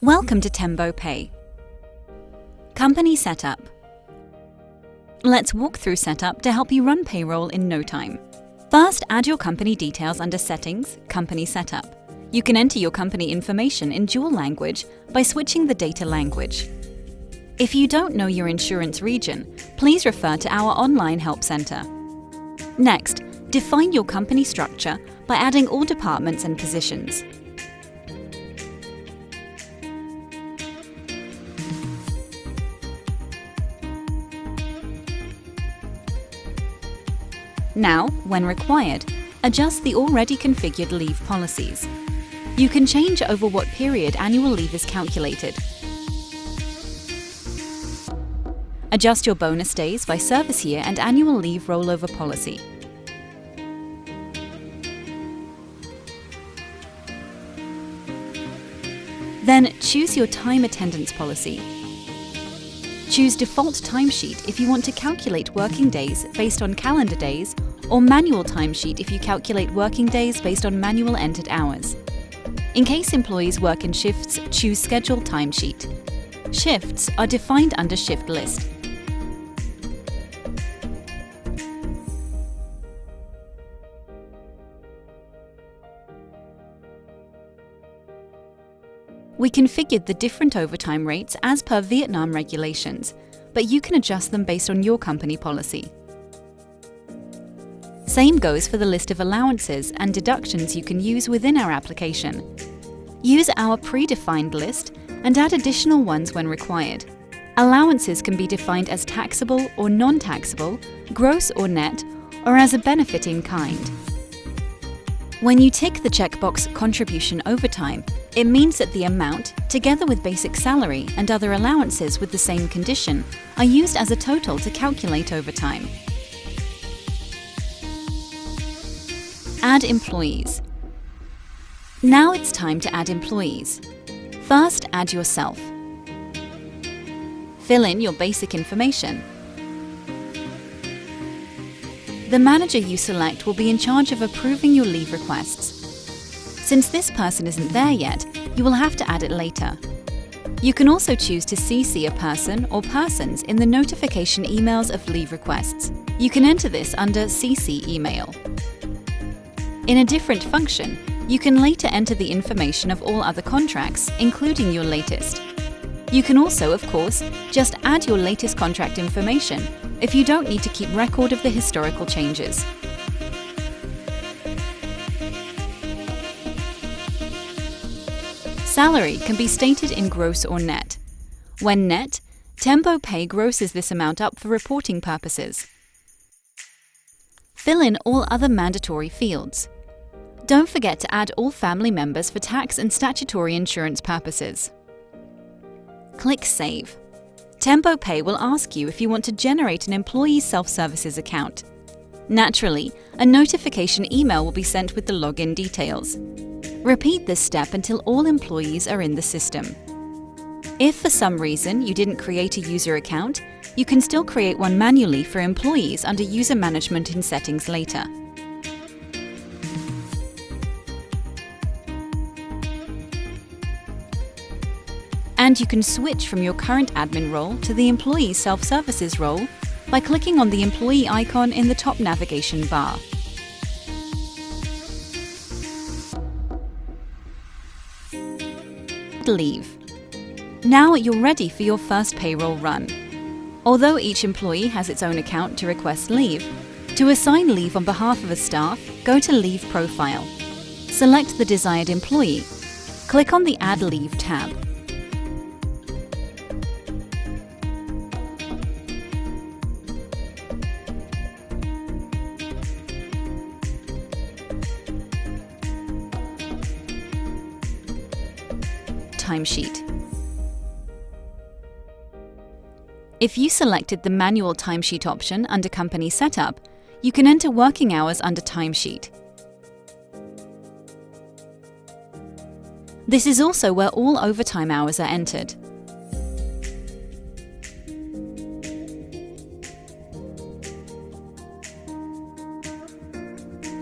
Welcome to Tembo Pay. Company Setup. Let's walk through Setup to help you run payroll in no time. First, add your company details under Settings, Company Setup. You can enter your company information in dual language by switching the data language. If you don't know your insurance region, please refer to our online help center. Next, define your company structure by adding all departments and positions. Now, when required, adjust the already configured leave policies. You can change over what period annual leave is calculated. Adjust your bonus days by service year and annual leave rollover policy. Then choose your time attendance policy. Choose default timesheet if you want to calculate working days based on calendar days, or manual timesheet if you calculate working days based on manual entered hours. In case employees work in shifts, choose scheduled timesheet. Shifts are defined under shift list. We configured the different overtime rates as per Vietnam regulations, but you can adjust them based on your company policy. Same goes for the list of allowances and deductions you can use within our application. Use our predefined list and add additional ones when required. Allowances can be defined as taxable or non-taxable, gross or net, or as a benefit in kind. When you tick the checkbox Contribution Overtime, it means that the amount, together with basic salary and other allowances with the same condition, are used as a total to calculate overtime. Add employees. Now it's time to add employees. First, add yourself. Fill in your basic information. The manager you select will be in charge of approving your leave requests. Since this person isn't there yet, you will have to add it later. You can also choose to CC a person or persons in the notification emails of leave requests. You can enter this under CC email. In a different function, you can later enter the information of all other contracts, including your latest. You can also, of course, just add your latest contract information if you don't need to keep record of the historical changes. Salary can be stated in gross or net. When net, Tembo Pay grosses this amount up for reporting purposes. Fill in all other mandatory fields. Don't forget to add all family members for tax and statutory insurance purposes. Click Save. Tembo Pay will ask you if you want to generate an employee self-services account. Naturally, a notification email will be sent with the login details. Repeat this step until all employees are in the system. If for some reason you didn't create a user account, you can still create one manually for employees under User Management in Settings later. And you can switch from your current admin role to the Employee Self-Services role by clicking on the employee icon in the top navigation bar. Leave. Now you're ready for your first payroll run. Although each employee has its own account to request leave, to assign leave on behalf of a staff, go to Leave Profile. Select the desired employee. Click on the Add Leave tab. Timesheet. If you selected the manual timesheet option under Company Setup, you can enter working hours under Timesheet. This is also where all overtime hours are entered.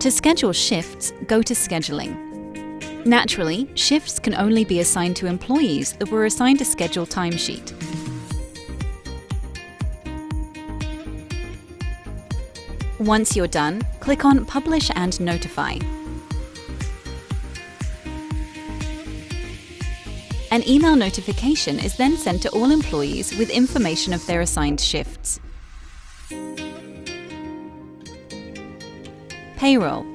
To schedule shifts, go to Scheduling. Naturally, shifts can only be assigned to employees that were assigned a scheduled timesheet. Once you're done, click on Publish and Notify. An email notification is then sent to all employees with information of their assigned shifts. Payroll.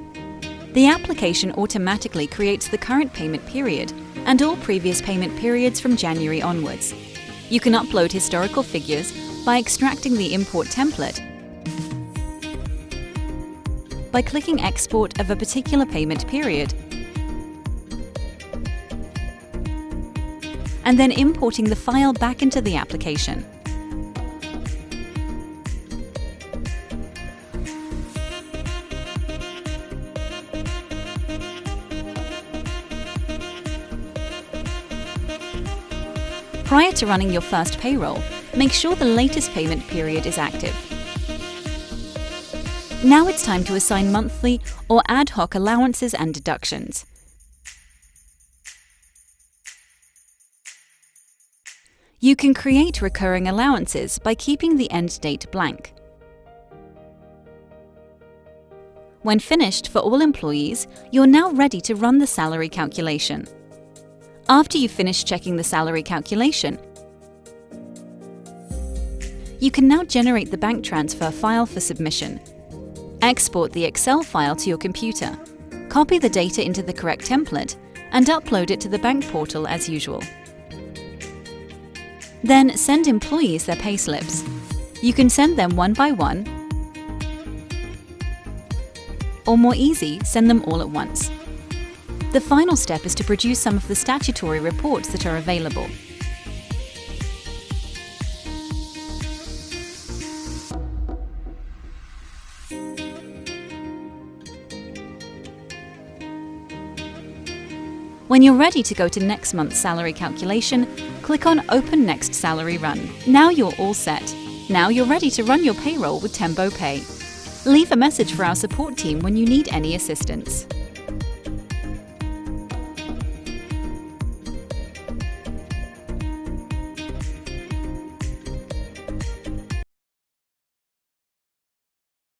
The application automatically creates the current payment period and all previous payment periods from January onwards. You can upload historical figures by extracting the import template by clicking Export of a particular payment period and then importing the file back into the application. Prior to running your first payroll, make sure the latest payment period is active. Now it's time to assign monthly or ad hoc allowances and deductions. You can create recurring allowances by keeping the end date blank. When finished for all employees, you're now ready to run the salary calculation. After you finish checking the salary calculation, you can now generate the bank transfer file for submission. Export the Excel file to your computer, copy the data into the correct template, and upload it to the bank portal as usual. Then send employees their payslips. You can send them one by one, or more easy, send them all at once. The final step is to produce some of the statutory reports that are available. When you're ready to go to next month's salary calculation, click on Open Next Salary Run. Now you're all set. Now you're ready to run your payroll with Tembo Pay. Leave a message for our support team when you need any assistance.